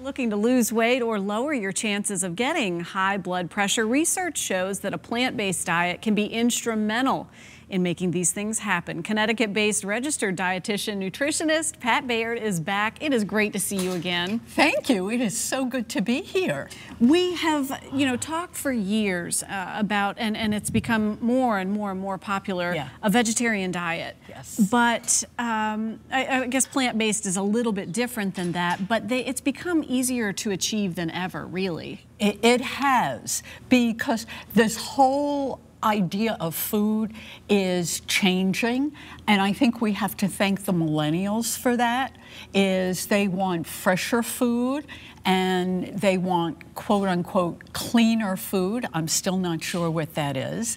Looking to lose weight or lower your chances of getting high blood pressure, research shows that a plant-based diet can be instrumental in making these things happen. Connecticut-based registered dietitian nutritionist Pat Bayard is back. It is great to see you again. Thank you. It is so good to be here. We have, talked for years about, and it's become more and more popular, a vegetarian diet. Yes. But I guess plant-based is a little bit different than that, but it's become easier to achieve than ever, really. It has, because this whole idea of food is changing, and I think we have to thank the millennials for that. Is they want fresher food and they want quote-unquote cleaner food. I'm still not sure what that is,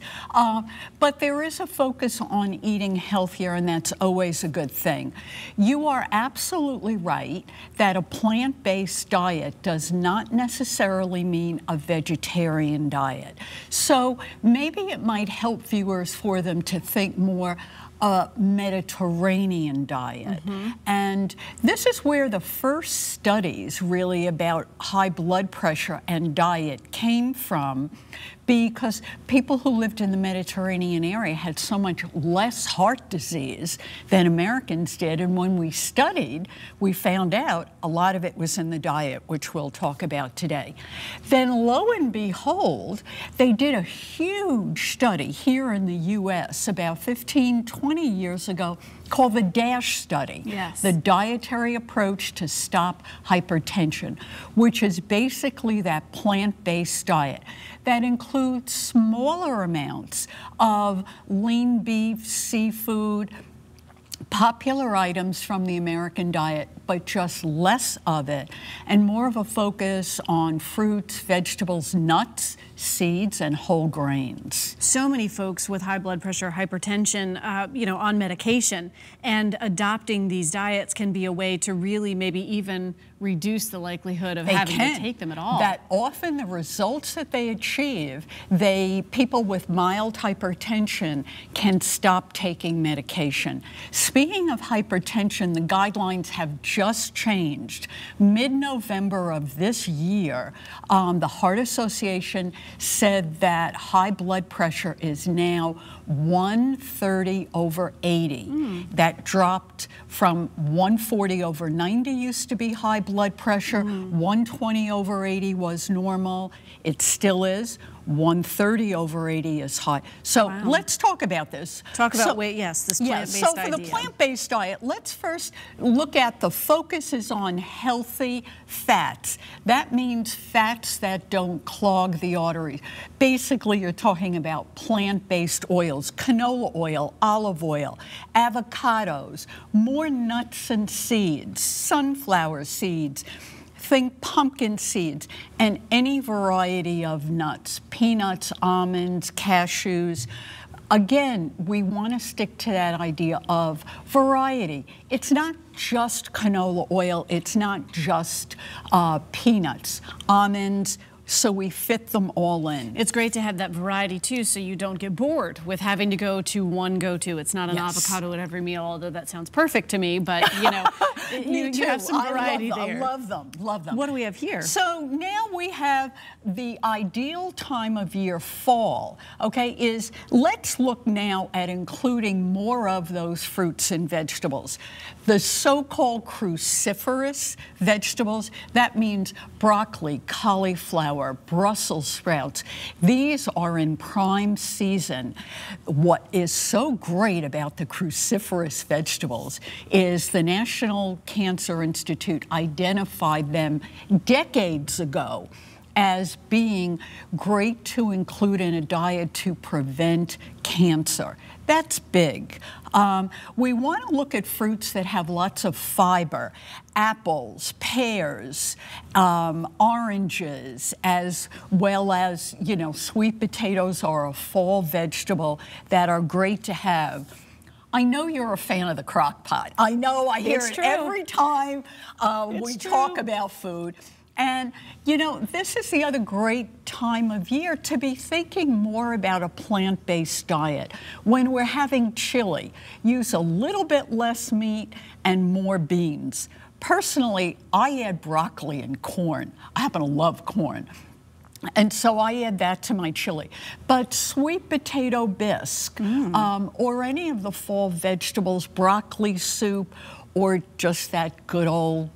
but there is a focus on eating healthier, and that's always a good thing. You are absolutely right that a plant-based diet does not necessarily mean a vegetarian diet. So maybe it might help viewers for them to think more a Mediterranean diet. And this is where the first studies really about high blood pressure and diet came from, because people who lived in the Mediterranean area had so much less heart disease than Americans did. And when we studied, we found out a lot of it was in the diet, which we'll talk about today. Then lo and behold, they did a huge study here in the US about 15, 20 years ago called the DASH study, the Dietary Approach to Stop Hypertension, which is basically that plant-based diet that includes smaller amounts of lean beef, seafood, popular items from the American diet, but just less of it, and more of a focus on fruits, vegetables, nuts, seeds, and whole grains. So many folks with high blood pressure, hypertension, on medication, and adopting these diets can be a way to really maybe even reduce the likelihood of having to take them at all. That often the results that they achieve, people with mild hypertension can stop taking medication. Speaking of hypertension, the guidelines have just changed. Mid-November of this year, the Heart Association said that high blood pressure is now 130/80. That dropped from 140/90 used to be high blood pressure. 120/80 was normal. It still is. 130/80 is high. So let's talk about this. Talk about weight, this plant-based So for the plant-based diet, let's first look at the focus is on healthy fats. That means fats that don't clog the arteries. Basically, you're talking about plant-based oils, canola oil, olive oil, avocados, more nuts and seeds, sunflower seeds. Think pumpkin seeds and any variety of nuts, peanuts, almonds, cashews. Again, we want to stick to that idea of variety. It's not just canola oil, it's not just peanuts, almonds, so we fit them all in. It's great to have that variety too, so you don't get bored with having to go to one go-to. It's not an avocado at every meal, although that sounds perfect to me, but you have some variety there. I love them, love them. What do we have here? So now we have the ideal time of year, fall, is let's look now at including more of those fruits and vegetables. The so-called cruciferous vegetables, that means broccoli, cauliflower, Brussels sprouts. These are in prime season. What is so great about the cruciferous vegetables is the National Cancer Institute identified them decades ago as being great to include in a diet to prevent cancer. That's big. We want to look at fruits that have lots of fiber, apples, pears, oranges, as well as, sweet potatoes are a fall vegetable that are great to have. I know you're a fan of the crock pot. I know, I hear it every time we talk about food. And, this is the other great time of year to be thinking more about a plant-based diet. When we're having chili, use a little bit less meat and more beans. Personally, I add broccoli and corn. I happen to love corn. And so I add that to my chili. But sweet potato bisque, or any of the fall vegetables, broccoli soup, or just that good old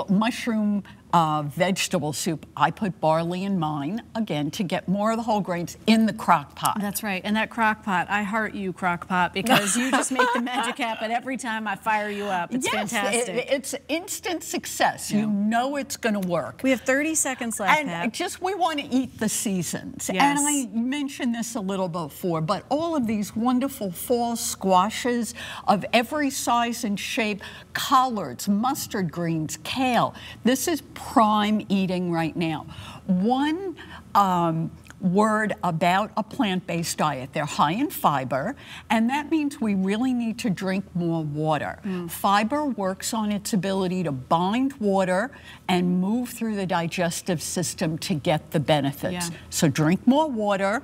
mushroom vegetable soup. I put barley in mine, again, to get more of the whole grains in the crock pot. That's right. And that crock pot, I heart you, crock pot, because you just make the magic happen every time I fire you up. It's fantastic. It's instant success. You know it's going to work. We have 30 seconds left, And Pat. just we want to eat the seasons. Yes. And I mentioned this a little before, but all of these wonderful fall squashes of every size and shape, collards, mustard greens, kale. This is prime eating right now. One word about a plant-based diet. They're high in fiber, and that means we really need to drink more water. Fiber works on its ability to bind water and move through the digestive system to get the benefits. So drink more water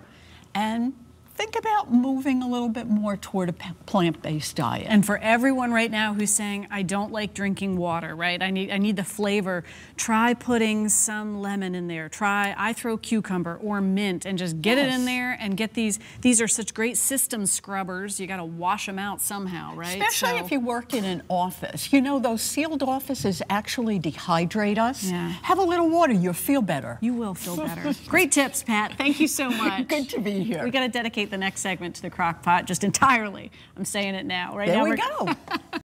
and think about moving a little bit more toward a plant-based diet. And for everyone right now who's saying, I don't like drinking water, right? I need the flavor. Try putting some lemon in there. I throw cucumber or mint and just get it in there and get these. These are such great system scrubbers. You got to wash them out somehow, right? Especially if you work in an office. You know, those sealed offices actually dehydrate us. Have a little water, you'll feel better. You will feel better. Great tips, Pat. Thank you so much. Good to be here. We got to dedicate the next segment to the crock pot just entirely. I'm saying it now. Right there now we go.